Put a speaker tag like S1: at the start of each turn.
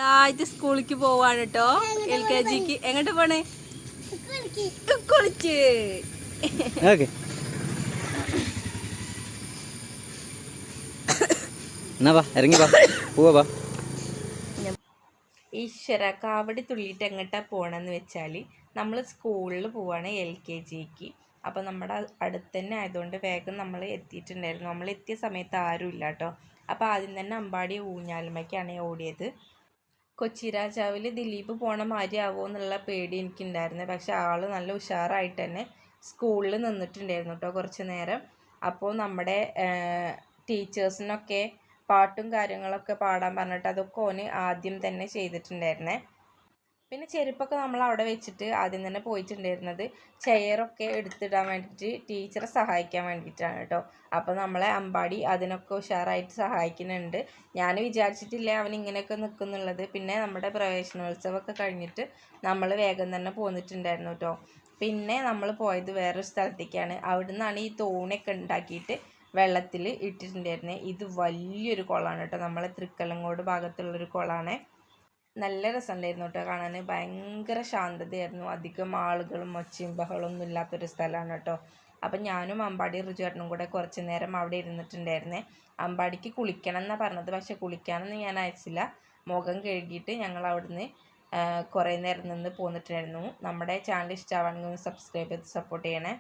S1: ആയിട്ട് സ്കൂളിലേക്ക് പോവാണ് കേട്ടോ. LKGക്ക് എങ്ങോട്ട് പോണേ? കുളിച്ച്
S2: ഇറങ്ങി പോവാ.
S1: ഈശ്വര കാവടി തുള്ളിയിട്ട് എങ്ങോട്ടാ പോകണമെന്ന് വെച്ചാൽ നമ്മൾ സ്കൂളിൽ പോവാണ് LKGക്ക്. അപ്പോൾ നമ്മുടെ അടുത്ത് തന്നെ ആയതുകൊണ്ട് വേഗം നമ്മൾ എത്തിയിട്ടുണ്ടായിരുന്നു. നമ്മൾ എത്തിയ സമയത്ത് ആരും ഇല്ല കേട്ടോ. അപ്പോൾ ആദ്യം തന്നെ അമ്പാടി ഊഞ്ഞാലുമയ്ക്കാണ് ഓടിയത്. കൊച്ചി രാജാവിൽ ദിലീപ് പോണ മാതിരി ആവുമോ എന്നുള്ള പേടി എനിക്കുണ്ടായിരുന്നു. പക്ഷെ ആൾ നല്ല ഉഷാറായിട്ട് തന്നെ സ്കൂളിൽ നിന്നിട്ടുണ്ടായിരുന്നു കേട്ടോ കുറച്ച് നേരം. അപ്പോൾ നമ്മുടെ ടീച്ചേഴ്സിനൊക്കെ പാട്ടും കാര്യങ്ങളൊക്കെ പാടാൻ പറഞ്ഞിട്ട് അതൊക്കെ ഓന് ആദ്യം തന്നെ ചെയ്തിട്ടുണ്ടായിരുന്നേ. പിന്നെ ചെരുപ്പൊക്കെ നമ്മൾ അവിടെ വെച്ചിട്ട് ആദ്യം തന്നെ പോയിട്ടുണ്ടായിരുന്നത് ചെയറൊക്കെ എടുത്തിടാൻ വേണ്ടിയിട്ട് ടീച്ചറെ സഹായിക്കാൻ വേണ്ടിയിട്ടാണ് കേട്ടോ. അപ്പോൾ നമ്മളെ അമ്പാടി അതിനൊക്കെ ഉഷാറായിട്ട് സഹായിക്കുന്നുണ്ട്. ഞാൻ വിചാരിച്ചിട്ടില്ല അവൻ ഇങ്ങനെയൊക്കെ നിൽക്കുന്നുള്ളത്. പിന്നെ നമ്മുടെ പ്രവേശനോത്സവമൊക്കെ കഴിഞ്ഞിട്ട് നമ്മൾ വേഗം തന്നെ പോന്നിട്ടുണ്ടായിരുന്നു കേട്ടോ. പിന്നെ നമ്മൾ പോയത് വേറൊരു സ്ഥലത്തേക്കാണ്. അവിടെ നിന്നാണ് ഈ തോണിയൊക്കെ ഉണ്ടാക്കിയിട്ട് വെള്ളത്തിൽ ഇട്ടിട്ടുണ്ടായിരുന്നത്. ഇത് വലിയൊരു കുളമാണ് കേട്ടോ. നമ്മളെ തൃക്കല്ലങ്കോട് ഭാഗത്തുള്ളൊരു കുളമാണ്. നല്ല രസമുണ്ടായിരുന്നു കേട്ടോ കാണാൻ. ഭയങ്കര ശാന്തതയായിരുന്നു. അധികം ആളുകളും ഒച്ചയും ബഹളമൊന്നും ഇല്ലാത്തൊരു സ്ഥലമാണ് കേട്ടോ. അപ്പം ഞാനും അമ്പാടി ഋജുവേട്ടനും കൂടെ കുറച്ച് നേരം അവിടെ ഇരുന്നിട്ടുണ്ടായിരുന്നേ. അമ്പാടിക്ക് കുളിക്കണം എന്നാണ് പറഞ്ഞത്. പക്ഷെ കുളിക്കാനൊന്നും ഞാൻ അയച്ചില്ല. മുഖം കഴുകിയിട്ട് ഞങ്ങൾ അവിടുന്ന് കുറേ നേരം നിന്ന് പോന്നിട്ടായിരുന്നു. നമ്മുടെ ചാനൽ ഇഷ്ടമാണെങ്കിൽ ഒന്ന് സബ്സ്ക്രൈബ് ചെയ്ത് സപ്പോർട്ട് ചെയ്യണേ.